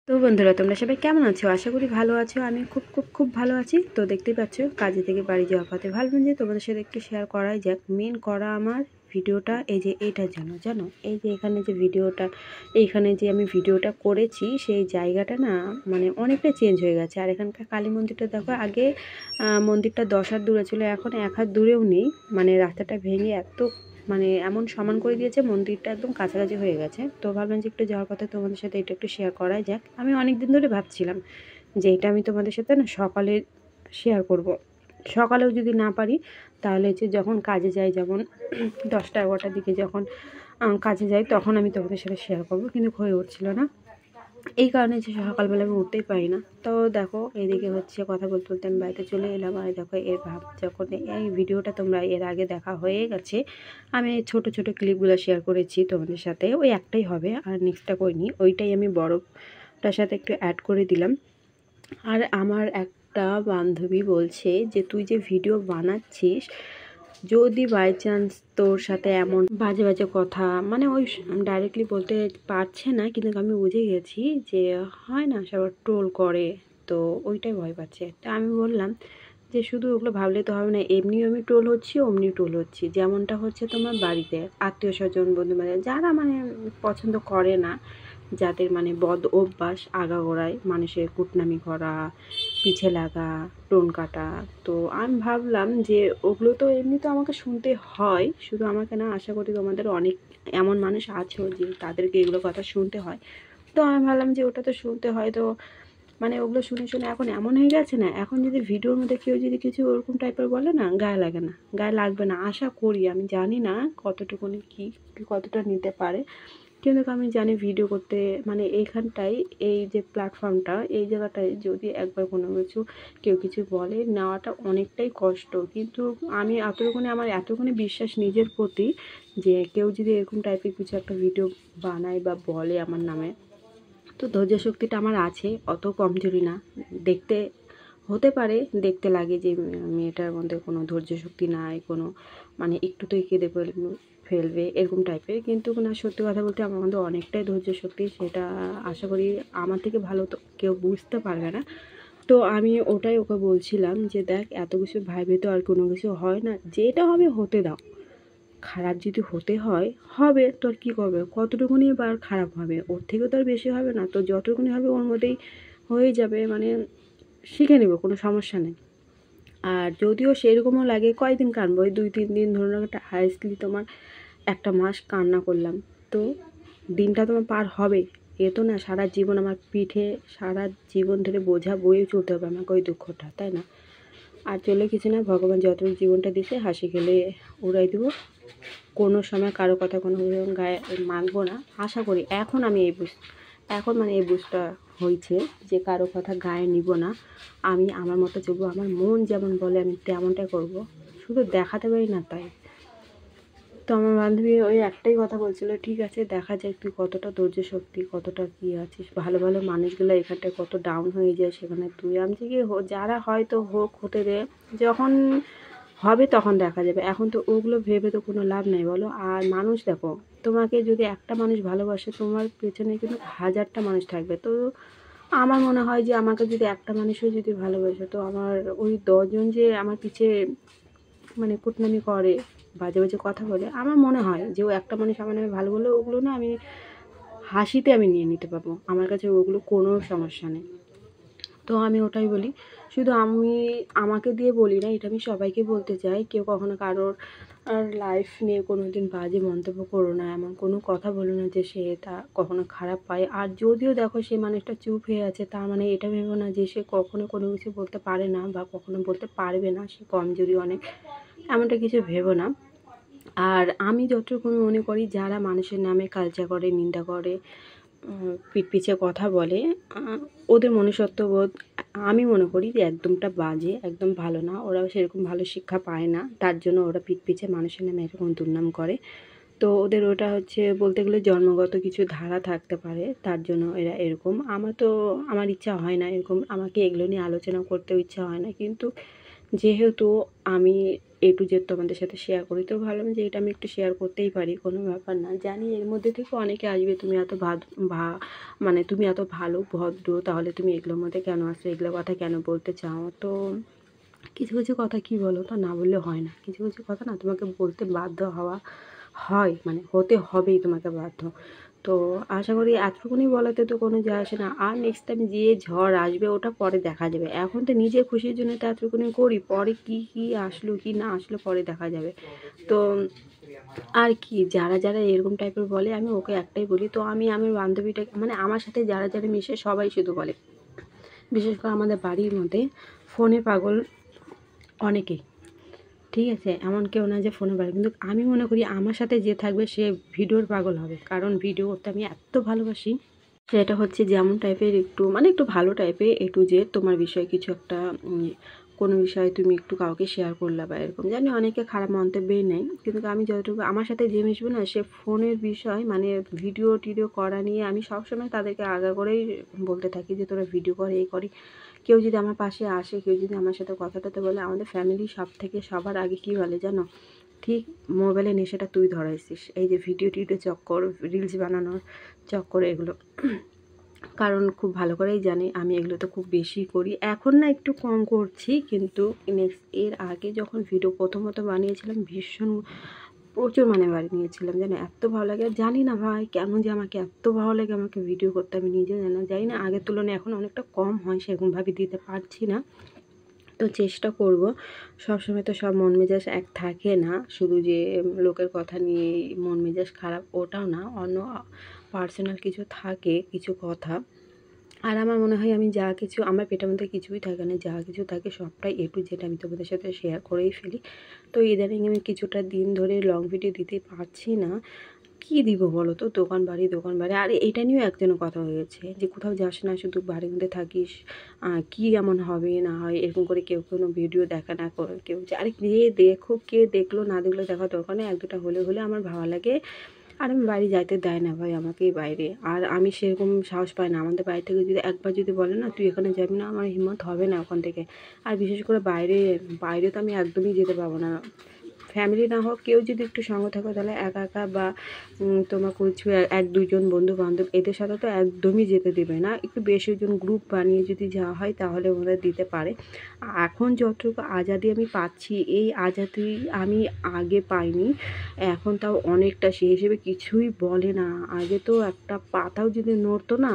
তো বন্ধুরা, তোমরা সবাই কেমন আছো? আশা করি ভালো আছো। আমি খুব খুব খুব ভালো আছি। তো দেখতেই পাচ্ছ, কাজে থেকে বাড়ি যাওয়ার পথে ভাবলাম যে তোমাদের সাথে একটু শেয়ার করাই যাক। মেন করা আমার ভিডিওটা এই যে এইটার জন্য, জানো, এই যে এখানে যে ভিডিওটা, এইখানে যে আমি ভিডিওটা করেছি সেই জায়গাটা না মানে অনেকটা চেঞ্জ হয়ে গেছে। আর এখানকার কালী মন্দিরটা দেখো, আগে মন্দিরটা 10 হাত দূরে ছিল, এখন 1 হাত দূরেও নেই। মানে রাস্তাটা ভেঙে এত মানে এমন সমান করে দিয়েছে, মন্দিরটা একদম কাছাকাছি হয়ে গেছে। তো ভাবলাম যে একটু যাওয়ার পথে তোমাদের সাথে এটা একটু শেয়ার করাই যাক। আমি অনেক দিন ধরে ভাবছিলাম যে এটা আমি তোমাদের সাথে না সকালে শেয়ার করব। সকালেও যদি না পারি তাহলে যে যখন কাজে যাই, যেমন 10টা 11টার দিকে যখন কাজে যাই, তখন আমি তোমাদের সাথে শেয়ার করব, কিন্তু হয়ে উঠছিল না। এই কারণে যে সকালবেলা আমি উঠতেই পারি না। তো দেখো, এদিকে হচ্ছে কথা বলতে বলতে আমি বাড়িতে চলে এলাম। আর দেখো, এর ভাব যখন এই ভিডিওটা তোমরা এর আগে দেখা হয়ে গেছে, আমি ছোট ছোট ক্লিপগুলো শেয়ার করেছি তোমাদের সাথে। ওই একটাই হবে, আর নেক্সটটা করিনি। ওইটাই আমি বড়টার সাথে একটু অ্যাড করে দিলাম। আর আমার একটা বান্ধবী বলছে যে তুই যে ভিডিও বানাচ্ছিস, যদি বাই চান্স তোর সাথে এমন বাজে বাজে কথা, মানে ওই ডাইরেক্টলি বলতে পারছে না, কিন্তু আমি বুঝে গেছি যে হয় না, সবার ট্রোল করে, তো ওইটাই ভয় পাচ্ছে। তা আমি বললাম যে শুধু ওগুলো ভাবলে তো হবে না, এমনিও আমি ট্রোল হচ্ছি, অমনি ট্রোল হচ্ছি। যেমনটা হচ্ছে তোমার বাড়িতে আত্মীয় স্বজন বন্ধু বান্ধব যারা মানে পছন্দ করে না, যাদের মানে বদ অভ্যাস আগাগোড়ায় মানুষের কুটনামি করা, পিছে লাগা, টোন কাটা। তো আমি ভাবলাম যে ওগুলো তো এমনি তো আমাকে শুনতে হয়, শুধু আমাকে না, আশা করি তোমাদের অনেক এমন মানুষ আছেও যে তাদেরকে এগুলো কথা শুনতে হয়। তো আমি ভাবলাম যে ওটা তো শুনতে হয়, তো মানে ওগুলো শুনে শুনে এখন এমন হয়ে গেছে না, এখন যদি ভিডিওর মধ্যে কেউ যদি কিছু ওরকম টাইপের বলে না, গায়ে লাগে না, গায়ে লাগবে না আশা করি। আমি জানি না কতটুকুনি কি কতটা নিতে পারে, কিন্তু আমি জানি ভিডিও করতে মানে এইখানটায়, এই যে প্ল্যাটফর্মটা, এই জায়গাটায় যদি একবার কোনো কিছু কেউ কিছু বলে, নেওয়াটা অনেকটাই কষ্ট। কিন্তু আমি এতটুকুনি, আমার এতটুকুনি বিশ্বাস নিজের প্রতি, যে কেউ যদি এরকম টাইপের কিছু একটা ভিডিও বানায় বা বলে আমার নামে, তো ধৈর্য শক্তিটা আমার আছে, অত কমজোরি না। দেখতে হতে পারে, দেখতে লাগে যে মেয়েটার মধ্যে কোনো ধৈর্য শক্তি নাই, কোনো মানে একটুতেই কেঁদে ফেলবে এরকম টাইপের, কিন্তু না, সত্যি কথা বলতে আমার মধ্যে অনেকটাই ধৈর্য শক্তি। সেটা আশা করি আমার থেকে ভালো তো কেউ বুঝতে পারবে না। তো আমি ওটাই ওকে বলছিলাম যে দেখ, এত কিছু ভাইবে তো আর কোনো কিছু হয় না, যেটা হবে হতে দাও। খারাপ যদি হতে হয় হবে, তোর কি করবে, কতটুকুনি বা আর খারাপ হবে, ওর থেকেও তো আর বেশি হবে না, তো যতটুকুনি হবে ওর মধ্যেই হয়ে যাবে, মানে শিখে নেব, কোনো সমস্যা নেই। আর যদিও সেরকমও লাগে, কয়েকদিন কাঁদবো, ওই 2-3 দিন ধরুন, একটা হাইস্টলি তোমার 1 মাস কান্না করলাম, তো দিনটা তোমার পার হবে। এ তো না সারা জীবন আমার পিঠে সারা জীবন ধরে বোঝা বয়ে চলতে হবে আমাকে ওই দুঃখটা, তাই না? আর চলে কিছু না, ভগবান যতটুকু জীবনটা দিছে হাসি খেলে উড়াই দেবো। কোনো সময় কারো কথা কোনো গায়ে মানবো না, আশা করি। এখন আমি এখন মানে এই বুঝটা হয়েছে যে কারো কথা গায়ে নিব না। আমি আমার মতো চলবো, আমার মন যেমন বলে আমি তেমনটাই করব, শুধু দেখাতে পারি না তাই। তো আমার বান্ধবী ওই একটাই কথা বলছিল, ঠিক আছে দেখা যায় তুই কতটা ধৈর্য শক্তি, কতটা কী আছিস, ভালো ভালো মানুষগুলো এখানটায় কত ডাউন হয়ে যায়, সেখানে তুই আমি কি যারা হয়তো হোক হতে দে, যখন হবে তখন দেখা যাবে, এখন তো ওগুলো ভেবে তো কোনো লাভ নেই বলো। আর মানুষ দেখো, তোমাকে যদি একটা মানুষ ভালোবাসে, তোমার পেছনে কিন্তু 1000টা মানুষ থাকবে। তো আমার মনে হয় যে আমাকে যদি একটা মানুষও যদি ভালোবাসে, তো আমার ওই 10জন যে আমার পিছে মানে কুটনামি করে, বাজে বাজে কথা বলে, আমার মনে হয় যে ও একটা মানুষ আমার নামে ভালো বলে, ওগুলো না আমি হাসিতে আমি নিয়ে নিতে পারবো, আমার কাছে ওগুলো কোনো সমস্যা নেই। তো আমি ওটাই বলি, শুধু আমি আমাকে দিয়ে বলি না, এটা আমি সবাইকে বলতে চাই, কেউ কখনো কারোর লাইফ নিয়ে কোনো দিন বাজে মন্তব্য করো না, এমন কোনো কথা বলো না যে সে তা কখনো খারাপ পায়। আর যদিও দেখো সেই মানুষটা চুপ হয়ে আছে, তার মানে এটা ভেবো না যে সে কখনো কোনো কিছু বলতে পারে না বা কখনো বলতে পারবে না, সে কমজোরি অনেক, এমনটা কিছু ভেবো না। আর আমি যতটুকু মনে করি, যারা মানুষের নামে কালচা করে, নিন্দা করে, পিঠ পিছে কথা বলে, ওদের মনুষ্যত্ববোধ আমি মনে করি যে একদমটা বাজে, একদম ভালো না। ওরাও সেরকম ভালো শিক্ষা পায় না, তার জন্য ওরা পিঠ পিছে মানুষের নামে এরকম দুর্নাম করে। তো ওদের ওটা হচ্ছে বলতে গেলে জন্মগত কিছু ধারা থাকতে পারে, তার জন্য এরা এরকম। আমার ইচ্ছা হয় না এরকম, আমাকে এগুলো নিয়ে আলোচনা করতেও ইচ্ছা হয় না, কিন্তু যেহেতু আমি টু জেড তোমাদের সাথে শেয়ার করি। তো ভাবলাম যে এটা আমি একটু শেয়ার করতেই পারি, কোনো ব্যাপার না। জানি এর মধ্যে থেকে অনেকে আসবে তুমি এত মানে তুমি এত ভালো ভদ্র, তাহলে তুমি এগুলোর মধ্যে কেন আসছো, এগুলো কথা কেন বলতে চাও। তো কিছু কিছু কথা কি বলো তো, না বললে হয় না। কিছু কিছু কথা না তোমাকে বলতে বাধ্য হয়, মানে হতে হবেই তোমাকে বাধ্য। তো আশা করি এতটুকুনি বলাতে তো কোনো যায় আসে না। আর নেক্সট টাইম যে ঝড় আসবে ওটা পরে দেখা যাবে। এখন তো নিজের খুশির জন্য তো এতটুকুনি করি, পরে কি আসলো কি না আসলো পরে দেখা যাবে। তো আর কি, যারা যারা এরকম টাইপের বলে আমি ওকে একটাই বলি, তো আমি আমার বান্ধবীটাকে মানে আমার সাথে যারা যারা মিশে সবাই শুধু বলে, বিশেষ করে আমাদের বাড়ির মধ্যে ফোনে পাগল অনেকেই, ঠিক আছে, এমন কেউ না যে ফোনে পাগল। কিন্তু আমি মনে করি আমার সাথে যে থাকবে সে ভিডিওর পাগল হবে, কারণ ভিডিও করতে আমি এত ভালোবাসি। সেটা হচ্ছে যেমন টাইপের একটু মানে একটু ভালো টাইপের টু জেড তোমার বিষয়ে কিছু একটা কোনো বিষয়ে তুমি একটু কাউকে শেয়ার করলা বা এরকম। জানি অনেকে খারাপ মন্তব্যই নেই, কিন্তু আমি যতটুকু আমার সাথে যে মিশবে না সে ফোনের বিষয় মানে ভিডিও টিডিও করা নিয়ে আমি সবসময় তাদেরকে আগা করেই বলতে থাকি যে তোরা ভিডিও করে এই করি। কেউ যদি আমার পাশে আসে, কেউ যদি আমার সাথে কথাটাতে বলে, আমাদের ফ্যামিলি সবার আগে কী বলে জানো, ঠিক মোবাইলে নেশাটা তুই ধরাইছিস, এই যে ভিডিও টিডিও চক্কর, রিলস বানানোর চক্কর, এগুলো। কারণ খুব ভালো করেই জানি আমি এগুলো তো খুব বেশি করি, এখন না একটু কম করছি, কিন্তু নেক্সট এর আগে যখন ভিডিও প্রথমত বানিয়েছিলাম ভীষণ প্রচুর মানে বানিয়েছিলাম, জানো এত ভালো লাগে। জানি না ভাই কেন যে আমাকে এত ভালো লাগে, আমাকে ভিডিও করতে আমি নিজেও জানি না আগের তুলনায় এখন অনেকটা কম হয়, সেরকমভাবে দিতে পারছি না। তো চেষ্টা করব। সবসময় তো সব মন মেজাজ এক থাকে না, শুধু যে লোকের কথা নিয়ে মন মেজাজ খারাপ ওটাও না, অন্য পার্সোনাল কিছু থাকে, কিছু কথা। আর আমার মনে হয় আমি যা কিছু আমার পেটের মধ্যে কিছুই থাকে না, যা কিছু থাকে সবটাই টু জেড আমি তোমাদের সাথে শেয়ার করেই ফেলি। তো ইদানিং আমি কিছুটা দিন ধরে লং ভিডিও দিতে পারছি না, কী দিব বলো তো, দোকান বাড়ি। আর এটা নিয়েও একজনের কথা হয়েছে যে কোথাও যাস না, শুধু বাড়ির মধ্যে থাকিস, কী এমন হবে না হয় এরকম করে কেউ কোনো ভিডিও দেখা না করে কেউ যে আরে কে দেখো, কে দেখলো না দেখলো দেখার দরকার নেই, এক দুটা হলে আমার ভালো লাগে। আর আমি বাড়ি যাইতে দেয় না ভাই আমাকে বাইরে, আর আমি সেরকম সাহস পাই না। আমাদের বাড়ি থেকে যদি একবার যদি বলে না তুই এখানে যাবি না, আমার হিম্মত হবে না ওখান থেকে। আর বিশেষ করে বাইরে তো আমি একদমই যেতে পারবো না। ফ্যামিলি না হোক, কেউ যদি একটু সঙ্গ থাকে তাহলে একা একা বা তোমার কিছু এক দুইজন বন্ধু বান্ধব এদের সাথে তো একদমই যেতে দেবে না। একটু বেশি জন গ্রুপ বানিয়ে যদি যাওয়া হয় তাহলে ওদের দিতে পারে। এখন যতটুকু আজাদি আমি পাচ্ছি, এই আজাদি আমি আগে পাইনি, এখন তাও অনেকটা। সেই হিসেবে কিছুই বলে না। আগে তো একটা পাতাও যদি নড়তো না,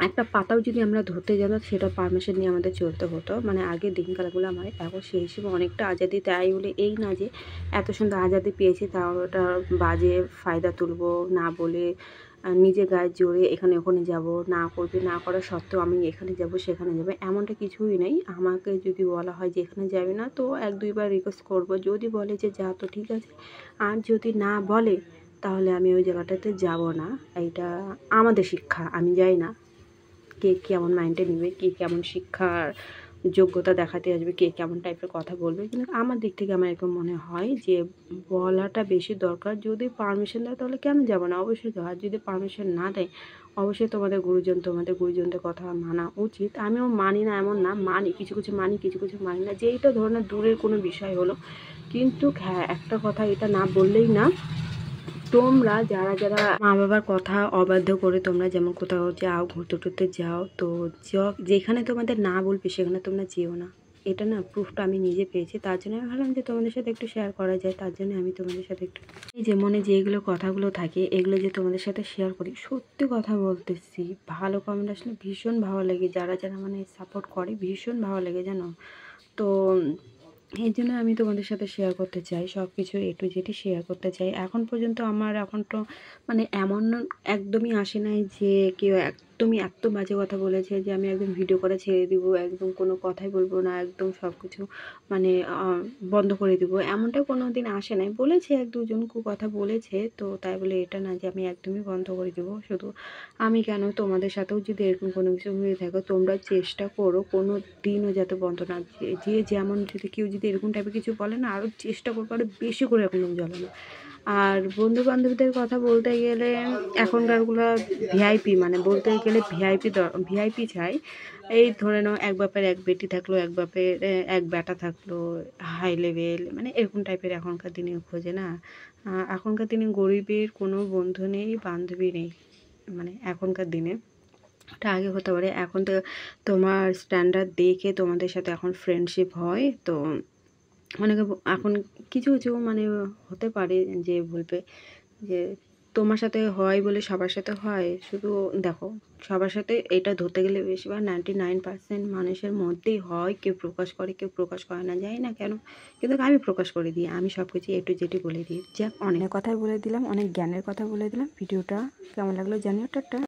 একটা পাতাও যদি আমরা ধরতে যেতাম সেটা পারমিশন নিয়ে আমাদের চলতে হতো, মানে আগের দিনকালগুলো আমার। এখন সেই হিসেবে অনেকটা আজাদি, তাই বলে এই না যে এত সুন্দর আজাদি পেয়েছি তাও ওটা বাজে ফায়দা তুলবো না বলে নিজে গায়ে জোরে এখানে ওখানে যাব, না করবে না করা সত্ত্বেও আমি এখানে যাব সেখানে যাবো, এমনটা কিছুই নেই। আমাকে যদি বলা হয় যে এখানে যাবে না, তো এক দুইবার রিকোয়েস্ট করব, যদি বলে যে যা তো ঠিক আছে, আর যদি না বলে তাহলে আমি ওই জায়গাটাতে যাব না। এইটা আমাদের শিক্ষা, আমি যাই না। কে কেমন মাইন্ডে নেবে, কে কেমন শিক্ষার যোগ্যতা দেখাতে আসবে, কে কেমন টাইপের কথা বলবে, কিন্তু আমার দিক থেকে আমার এরকম মনে হয় যে বলাটা বেশি দরকার। যদি পারমিশন দেয় তাহলে কেন যাব না, অবশ্যই দেওয়া। আর যদি পারমিশন না দেয় অবশ্যই তোমাদের গুরুজনদের কথা মানা উচিত। আমিও মানি না এমন না, মানি কিছু কিছু মানি, কিছু কিছু মানি না, যে এইটা ধরনের দূরের কোনো বিষয় হলো। কিন্তু হ্যাঁ একটা কথা, এটা না বললেই না, তোমরা যারা যারা মা বাবার কথা অবাধ্য করে তোমরা যেমন কোথাও যাও, ঘুরতে টুরতে যাও, তো যেখানে তোমাদের না বলবে সেখানে তোমরা যেও না। এটা না প্রুফটা আমি নিজে পেয়েছি, তার জন্য আমি ভাবলাম যে তোমাদের সাথে একটু শেয়ার করা যায়, তার জন্য আমি তোমাদের সাথে একটু এই যে মনে যে এগুলো কথাগুলো থাকে এগুলো যে তোমাদের সাথে শেয়ার করি। সত্যি কথা বলতেছি, ভালো কমেন্ট আসলে ভীষণ ভালো লাগে, যারা যারা মানে সাপোর্ট করে ভীষণ ভালো লাগে জানো। তো এই জন্য আমি তোমাদের সাথে শেয়ার করতে চাই, সব কিছু টু জেডই শেয়ার করতে চাই। এখন পর্যন্ত আমার এখন তো মানে এমন একদমই আসে নাই যে কেউ একদমই এত বাজে কথা বলেছে যে আমি একদম ভিডিও করে ছেড়ে দিব, একদম কোনো কথাই বলবো না, একদম সব কিছু মানে বন্ধ করে দিব, এমনটা কোনো দিন আসে নাই। বলেছে এক দুজন কথা বলেছে, তো তাই বলে এটা না যে আমি একদমই বন্ধ করে দেবো। শুধু আমি কেন, তোমাদের সাথেও যদি এরকম কোনো কিছু হয়ে থাকে তোমরা চেষ্টা করো কোনো দিনও যাতে বন্ধ না, যে যেমন যদি কেউ যদি এরকম টাইপের কিছু বলে না, আরও চেষ্টা করবো আরও বেশি করে এরকম জ্বালানো। আর বন্ধু বান্ধবীদের কথা বলতে গেলে এখনকারগুলো ভিআইপি, মানে বলতে গেলে ভিআইপি চাই। এই ধরে নাও এক বাপের এক বেটি থাকলো, এক বাপের এক বেটা থাকলো, হাই লেভেল, মানে এরকম টাইপের এখনকার দিনে খোঁজে না। এখনকার দিনে গরিবের কোনো বন্ধু নেই, বান্ধবী নেই, মানে এখনকার দিনে। ওটা আগে হতে পারে, এখন তো তোমার স্ট্যান্ডার্ড দেখে তোমাদের সাথে এখন ফ্রেন্ডশিপ হয়। তো অনেকে এখন কিছু কিছু মানে হতে পারে যে বলবে যে তোমার সাথে হয় বলে সবার সাথে হয়। শুধু দেখো, সবার সাথে এটা ধরতে গেলে বেশিরভাগ 99% মানুষের মধ্যেই হয়, কেউ প্রকাশ করে কেউ প্রকাশ করে না, জানি না কেন, কিন্তু আমি প্রকাশ করে দিই, আমি সব কিছু A to Z বলে দিই। যাক, অনেক কথাই বলে দিলাম, অনেক জ্ঞানের কথা বলে দিলাম। ভিডিওটা কেমন লাগলো জানিও। টাটা।